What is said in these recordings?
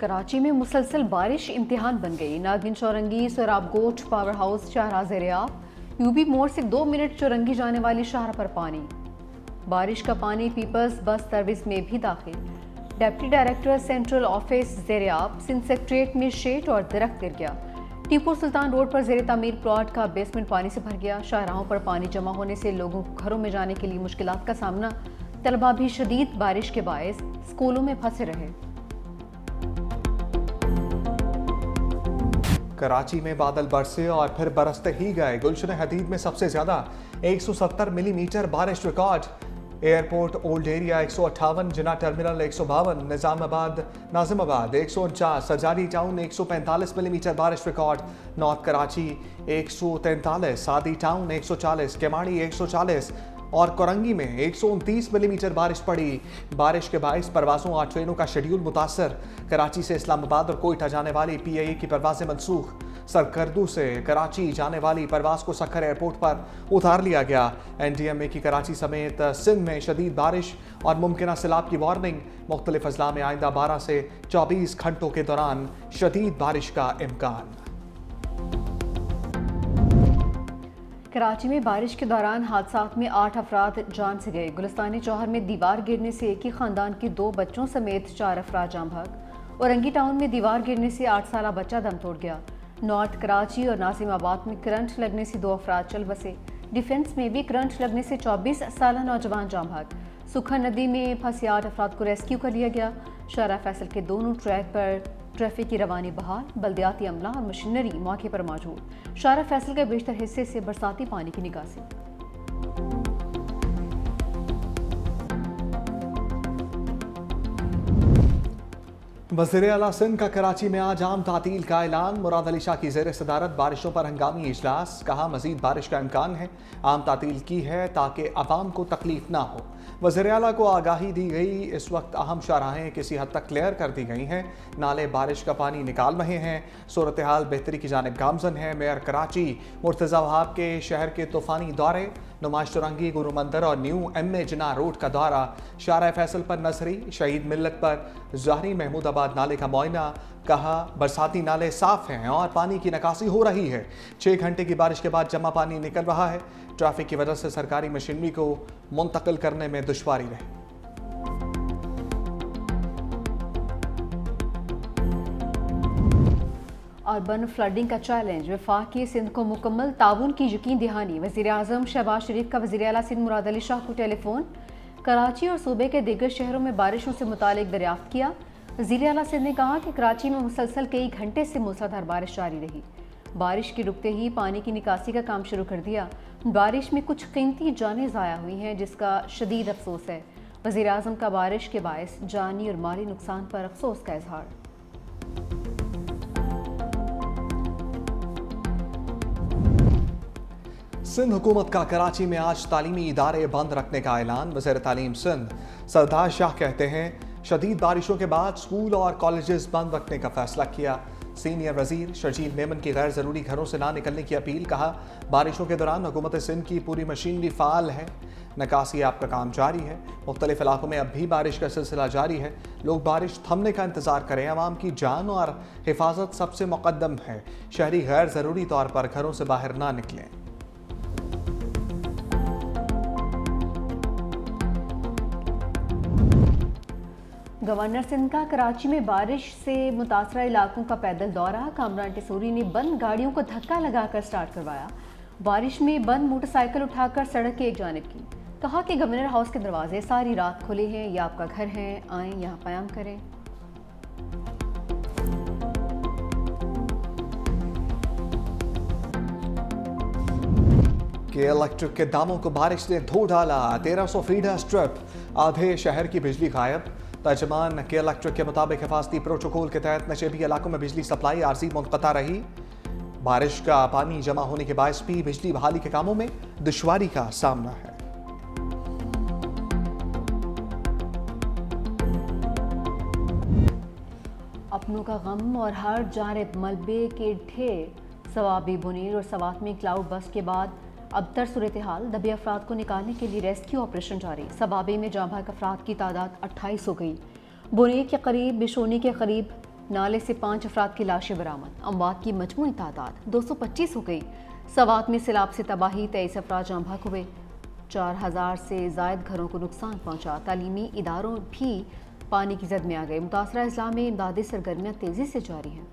کراچی میں مسلسل بارش امتحان بن گئی۔ ناگن چورنگی سوراب گوٹ پاور ہاؤس شاہراہ زیریاب، یوبی موڑ سے 2 منٹ چورنگی جانے والی شاہراہ پر پانی۔ بارش کا پانی پیپلز بس سروس میں بھی داخل۔ ڈپٹی ڈائریکٹر سینٹرل آفس زیریاب سندھ سیکریٹریٹ میں شیڈ اور درخت گر گیا۔ ٹیپو سلطان روڈ پر زیر تعمیر پلاٹ کا بیسمنٹ پانی سے بھر گیا۔ شاہراہوں پر پانی جمع ہونے سے لوگوں کو گھروں میں جانے کے لیے مشکلات کا سامنا۔ طلبہ بھی شدید بارش کے باعث اسکولوں میں پھنسے رہے۔ کراچی میں بادل برسے اور پھر برستے ہی گئے۔ گلشن حدید میں سب سے زیادہ 170 ملی میٹر بارش ریکارڈ۔ ایئرپورٹ اولڈ ایریا 158، جناح ٹرمینل 152، نظام آباد ناظم آباد 149، سرجاری ٹاؤن 145 ملی میٹر بارش record. North Karachi 143، Saadi town 140، Keamari 140 اور کورنگی میں 129 ملی میٹر بارش پڑی۔ بارش کے باعث پروازوں اور ٹرینوں کا شیڈیول متاثر۔ کراچی سے اسلام آباد اور کوئٹہ جانے والی پی آئی اے کی پروازیں منسوخ۔ سرکردو سے کراچی جانے والی پرواز کو سکھر ایئرپورٹ پر اتار لیا گیا۔ این ڈی ایم اے کی کراچی سمیت سندھ میں شدید بارش اور ممکنہ سیلاب کی وارننگ۔ مختلف اضلاع میں آئندہ 12 سے 24 گھنٹوں کے دوران شدید بارش کا امکان۔ کراچی میں بارش کے دوران حادثات میں 8 افراد جان سے گئے۔ گلستانی چوہر میں دیوار گرنے سے ایک ہی خاندان کے 2 بچوں سمیت 4 افراد جاں بحق۔ اورنگی ٹاؤن میں دیوار گرنے سے 8 سالہ بچہ دم توڑ گیا۔ نارتھ کراچی اور ناظم آباد میں کرنٹ لگنے سے 2 افراد چل بسے۔ ڈیفنس میں بھی کرنٹ لگنے سے 24 سالہ نوجوان جاں بحق۔ سکھن ندی میں پھنسے 8 افراد کو ریسکیو کر لیا گیا۔ شاہراہ فیصل کے دونوں ٹریک پر ٹریفک کی روانی بحال، بلدیاتی عملہ اور مشینری موقع پر موجود۔ شاہراہ فیصل کے بیشتر حصے سے برساتی پانی کی نکاسی۔ وزیر اعلیٰ سندھ کا کراچی میں آج عام تعطیل کا اعلان۔ مراد علی شاہ کی زیر صدارت بارشوں پر ہنگامی اجلاس۔ کہا مزید بارش کا امکان ہے، عام تعطیل کی ہے تاکہ عوام کو تکلیف نہ ہو۔ وزیر اعلیٰ کو آگاہی دی گئی، اس وقت اہم شاہراہیں کسی حد تک کلیئر کر دی گئی ہیں، نالے بارش کا پانی نکال رہے ہیں، صورتحال بہتری کی جانب گامزن ہے۔ میئر کراچی مرتضی وہاب کے شہر کے طوفانی دورے، نمائش چورنگی، گرو مندر اور نیو ایم اے جناح روڈ کا دورہ، شارع فیصل پر نظری، شہید ملت پر ظاہری، محمود آباد نالے کا معائنہ۔ کہا برساتی نالے صاف ہیں اور پانی کی نکاسی ہو رہی ہے۔ 6 گھنٹے کی بارش کے بعد جمع پانی نکل رہا ہے۔ ٹریفک کی وجہ سے سرکاری مشینری کو منتقل کرنے میں دشواری رہی۔ اربن فلڈنگ کا چیلنج، وفاقی سندھ کو مکمل تعاون کی یقین دہانی۔ وزیر اعظم شہباز شریف کا وزیر اعلیٰ سندھ مراد علی شاہ کو ٹیلی فون۔ کراچی اور صوبے کے دیگر شہروں میں بارشوں سے متعلق دریافت کیا۔ وزیر اعلیٰ سندھ نے کہا کہ کراچی میں مسلسل کئی گھنٹے سے موسلادھار بارش جاری رہی۔ بارش کے رکتے ہی پانی کی نکاسی کا کام شروع کر دیا۔ بارش میں کچھ قیمتی جانیں ضائع ہوئی ہیں جس کا شدید افسوس ہے۔ وزیر اعظم کا بارش کے باعث جانی اور مالی نقصان پر افسوس کا اظہار۔ سندھ حکومت کا کراچی میں آج تعلیمی ادارے بند رکھنے کا اعلان۔ وزیر تعلیم سندھ سردار شاہ کہتے ہیں شدید بارشوں کے بعد اسکول اور کالجز بند رکھنے کا فیصلہ کیا۔ سینئر وزیر شرجیل میمن کی غیر ضروری گھروں سے نہ نکلنے کی اپیل۔ کہا بارشوں کے دوران حکومت سندھ کی پوری مشینری فعال ہے، نکاسی آپ کا کام جاری ہے۔ مختلف علاقوں میں اب بھی بارش کا سلسلہ جاری ہے، لوگ بارش تھمنے کا انتظار کریں۔ عوام کی جان اور حفاظت سب سے مقدم ہے، شہری غیر ضروری طور پر گھروں سے باہر نہ نکلیں۔ گورنر سندھ کا کراچی میں بارش سے متاثرہ علاقوں کا پیدل دورہ۔ کامران ٹیسوری نے بند گاڑیوں کو دھکا لگا کر سٹارٹ کروایا۔ بارش میں بند موٹر سائیکل اٹھا کر سڑک کی ایک جانب کی۔ کہا کہ گورنر ہاؤس کے دروازے ساری رات کھلے ہیں، یہ آپ کا گھر ہے، آئیں یہاں قیام کریں۔ کہ الیکٹرک کے داموں کو بارش نے دھو ڈالا۔ 1300 فیڈر سٹرپ، آدھے شہر کی بجلی غائب۔ ترجمان کے الیکٹرک کے مطابق حفاظتی پروٹوکول کے تحت نشیبی علاقوں میں بجلی سپلائی عارضی منقطع رہی۔ بارش کا پانی جمع ہونے کے باعث بھی بجلی بحالی کے کاموں میں دشواری کا سامنا ہے۔ اپنوں کا غم اور ہر جانب ملبے کے ڈھیر۔ ثوابی بنیر اور سوات میں کلاؤڈ بسٹ کے بعد ابتر صورتحال، دبے افراد کو نکالنے کے لیے ریسکیو آپریشن جاری۔ سبابی میں جاں بحق افراد کی تعداد 28 ہو گئی۔ بنیر کے قریب، بشونی کے قریب نالے سے 5 افراد کی لاشیں برآمد، اموات کی مجموعی تعداد 225 ہو گئی۔ سوات میں سیلاب سے تباہی، 23 افراد جاں بحق ہوئے، 4000 سے زائد گھروں کو نقصان پہنچا، تعلیمی اداروں بھی پانی کی زد میں آ گئے۔ متاثرہ اضلاع میں امدادی سرگرمیاں تیزی سے جاری ہیں۔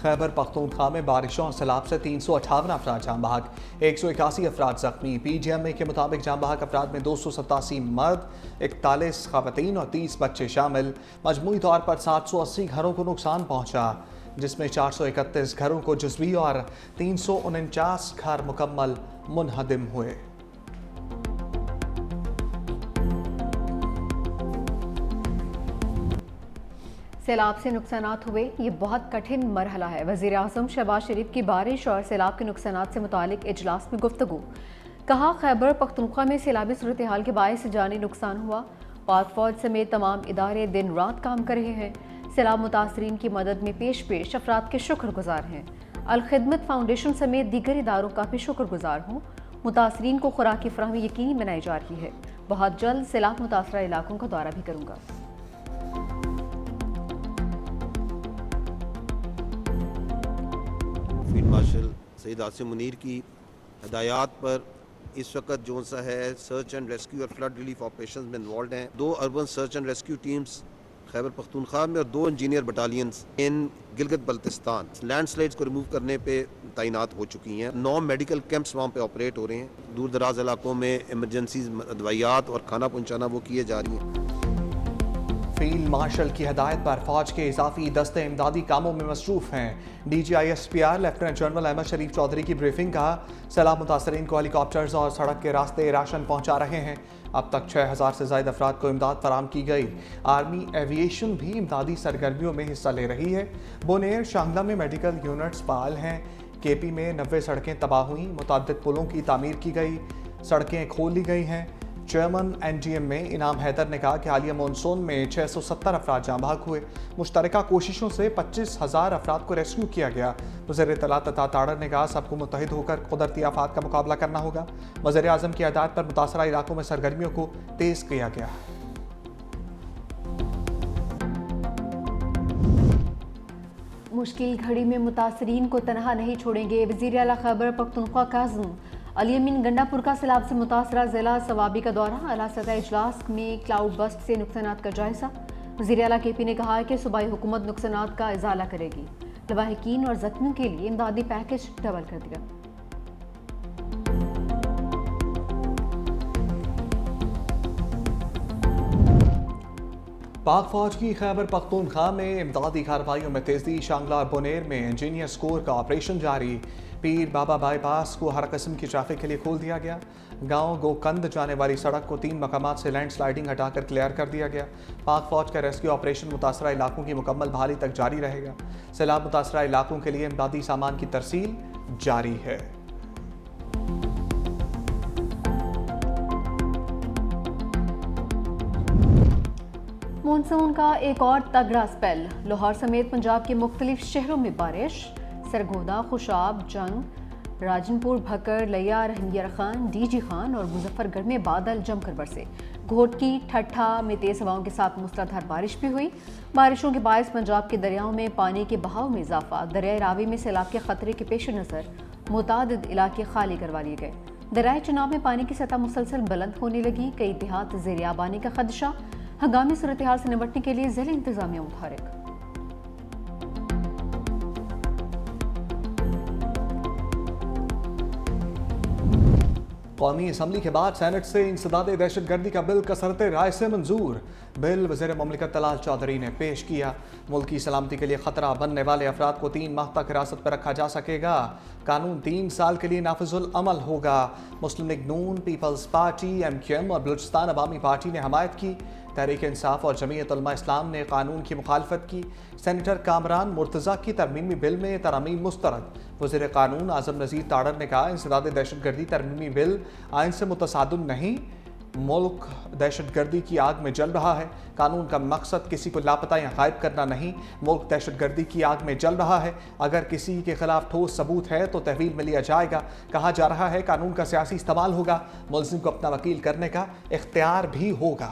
خیبر پختونخوا میں بارشوں اور سیلاب سے 358 افراد جاں بحق، 181 افراد زخمی۔ پی جی ایم اے کے مطابق جاں بحق افراد میں 287 مرد، 41 خواتین اور 30 بچے شامل۔ مجموعی طور پر 780 گھروں کو نقصان پہنچا، جس میں 431 گھروں کو جزوی اور 349 گھر مکمل منہدم ہوئے۔ سیلاب سے نقصانات ہوئے، یہ بہت کٹھن مرحلہ ہے۔ وزیر اعظم شہباز شریف کی بارش اور سیلاب کے نقصانات سے متعلق اجلاس میں گفتگو۔ کہا خیبر پختونخوا میں سیلابی صورتحال کے باعث جانی نقصان ہوا، پاک فوج سمیت تمام ادارے دن رات کام کر رہے ہیں، سیلاب متاثرین کی مدد میں پیش افراد کے شکر گزار ہیں۔ الخدمت فاؤنڈیشن سمیت دیگر اداروں کا بھی شکر گزار ہوں۔ متاثرین کو خوراک کی فراہمی یقینی بنائی جا رہی ہے۔ بہت جلد سیلاب متاثرہ علاقوں کا دورہ بھی کروں گا۔ فیلڈ مارشل سید عاصم منیر کی ہدایات پر اس وقت جو سا ہے سرچ اینڈ ریسکیو اور فلڈ ریلیف آپریشنز میں انوالوڈ ہیں۔ 2 urban search and rescue teams Khyber Pakhtunkhwa میں اور 2 engineer battalions in Gilgit Baltistan landslides کو ریموو کرنے پہ تعینات ہو چکی ہیں۔ 9 میڈیکل کیمپس وہاں پہ آپریٹ ہو رہے ہیں۔ دور دراز علاقوں میں ایمرجنسیز، ادویات اور کھانا پہنچانا وہ کیے جا رہی ہیں۔ فیلڈ مارشل کی ہدایت پر فوج کے اضافی دستے امدادی کاموں میں مصروف ہیں۔ D G I S P R lieutenant general Ahmed Sharif Chaudhry کی بریفنگ۔ کہا سیلاب متاثرین کو ہیلی کاپٹرز اور سڑک کے راستے راشن پہنچا رہے ہیں۔ اب تک 6000 سے زائد افراد کو امداد فراہم کی گئی۔ آرمی ایویشن بھی امدادی سرگرمیوں میں حصہ لے رہی ہے۔ بونیر شانگلہ میں میڈیکل یونٹس فعال ہیں۔ کے پی میں 90 سڑکیں تباہ ہوئیں، متعدد پلوں کی تعمیر کی گئی، سڑکیں کھول لی گئی ہیں۔ چیئرمین این ڈی ایم میں انعام حیدر نے کہا کہ حالیہ مانسون میں 670 افراد جاں بحق ہوئے۔ مشترکہ کوششوں سے 25,000 افراد کو ریسکیو کیا گیا۔ وزیر اطلاعات عطا تاڑر نے کہا سب کو متحد ہو کر قدرتی آفات کا مقابلہ کرنا ہوگا۔ وزیر اعظم کی ہدایت پر متاثرہ علاقوں میں سرگرمیوں کو تیز کیا گیا۔ مشکل گھڑی میں متاثرین کو تنہا نہیں چھوڑیں گے، وزیر اعلیٰ خیبر پختونخوا کاظم علی امین گنڈا پور کا سیلاب سے متاثرہ ضلع صوابی کا دورہ، اعلیٰ سطح اجلاس میں کلاؤڈ بسٹ سے نقصانات کا جائزہ۔ وزیر اعلیٰ کے پی نے کہا کہ صوبائی حکومت نقصانات کا ازالہ کرے گی، لواحقین اور زخمیوں کے لیے امدادی پیکج ڈبل کر دیا۔ پاک فوج کی خیبر پختونخوا میں امدادی کارروائیوں میں تیزی، شانگلہ اور بونیر میں انجینئر اسکور کا آپریشن جاری۔ پیر بابا بائی پاس کو ہر قسم کی ٹریفک کے لیے کھول دیا گیا۔ گاؤں گوکند جانے والی سڑک کو 3 مقامات سے لینڈ سلائیڈنگ ہٹا کر کلیئر کر دیا گیا۔ پاک فوج کا ریسکیو آپریشن متاثرہ علاقوں کی مکمل بحالی تک جاری رہے گا۔ سیلاب متاثرہ علاقوں کے لیے امدادی سامان کی ترسیل جاری ہے۔ مونسون کا ایک اور تگڑا سپیل، لاہور سمیت پنجاب کے مختلف شہروں میں بارش۔ سرگودا، خوشاب، جنگ، راجن پور، بھکر، لیا، رحمیر خان، ڈی جی خان اور مظفر گڑھ میں بادل جم کر برسے۔ گھوٹکی، ٹھٹھا میں تیز ہواؤں کے ساتھ موسلادھار بارش بھی ہوئی۔ بارشوں کے باعث پنجاب کے دریاؤں میں پانی کے بہاؤ میں اضافہ۔ دریائے راوی میں سیلاب کے خطرے کے پیش نظر متعدد علاقے خالی کروا لیے گئے۔ دریائے چناب میں پانی کی سطح مسلسل بلند ہونے لگی، کئی دیہات زیر آب آنے کا خدشہ۔ ہنگامی صورتحال سے نمٹنے کے لیے ضلع انتظامیہ متحرک۔ قومی اسمبلی کے بعد سینٹ سے انسداد دہشت گردی کا بل کثرت رائے سے منظور۔ بل وزیر مملکت طلال چودھری نے پیش کیا۔ ملکی سلامتی کے لیے خطرہ بننے والے افراد کو 3 ماہ تک حراست پر رکھا جا سکے گا۔ قانون 3 سال کے لیے نافذ العمل ہوگا۔ Muslim League Noon, Peoples Party, M Q M اور بلوچستان عوامی پارٹی نے حمایت کی۔ تحریک انصاف اور جمعیت علماء اسلام نے قانون کی مخالفت کی۔ سینیٹر کامران مرتضیٰ کی ترمیمی بل میں ترامیم مسترد۔ وزیر قانون اعظم نذیر تاڑر نے کہا انسداد دہشت گردی ترمیمی بل آئین سے متصادم نہیں، ملک دہشت گردی کی آگ میں جل رہا ہے۔ قانون کا مقصد کسی کو لاپتہ یا غائب کرنا نہیں، ملک دہشت گردی کی آگ میں جل رہا ہے۔ اگر کسی کے خلاف ٹھوس ثبوت ہے تو تحویل میں لیا جائے گا۔ کہا جا رہا ہے قانون کا سیاسی استعمال ہوگا، ملزم کو اپنا وکیل کرنے کا اختیار بھی ہوگا۔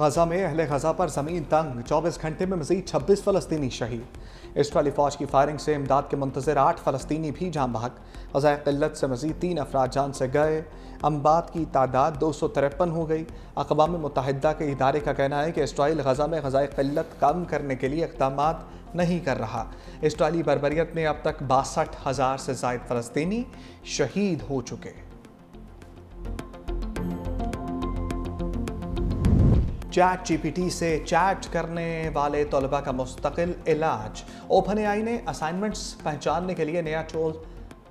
غزہ میں اہل غزہ پر زمین تنگ، 24 گھنٹے میں مزید 26 فلسطینی شہید۔ اسرائیلی فوج کی فائرنگ سے امداد کے منتظر 8 فلسطینی بھی جاں بحق۔ غزہ قلت سے مزید 3 افراد جان سے گئے، اموات کی تعداد 253 ہو گئی۔ اقوام متحدہ کے ادارے کا کہنا ہے کہ اسرائیل غزہ میں غزہ قلت کم کرنے کے لیے اقدامات نہیں کر رہا۔ اسرائیلی بربریت میں اب تک 62,000 سے زائد فلسطینی شہید ہو چکے۔ چیٹ جی پی ٹی سے چیٹ کرنے والے طلباء کا مستقل علاج۔ اوپن اے آئی نے اسائنمنٹس پہچاننے کے لیے نیا ٹول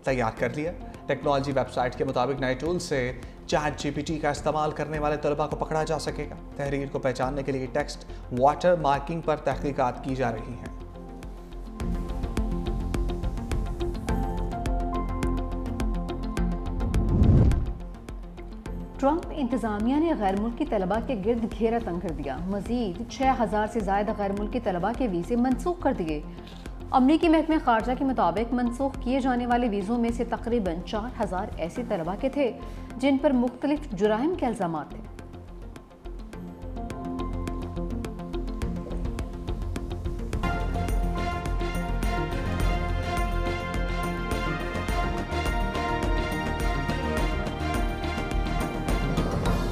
تیار کر لیا۔ ٹیکنالوجی ویب سائٹ کے مطابق نئے ٹول سے چیٹ جی پی ٹی کا استعمال کرنے والے طلباء کو پکڑا جا سکے گا۔ تحریر کو پہچاننے کے لیے ٹیکسٹ واٹر مارکنگ پر تحقیقات کی جا رہی ہیں۔ ٹرمپ انتظامیہ نے غیر ملکی طلباء کے گرد گھیرا تنگ کر دیا۔ مزید 6,000 سے زائد غیر ملکی طلباء کے ویزے منسوخ کر دیے۔ امریکی محکمہ خارجہ کے مطابق منسوخ کیے جانے والے ویزوں میں سے تقریباً 4,000 ایسے طلباء کے تھے جن پر مختلف جرائم کے الزامات تھے۔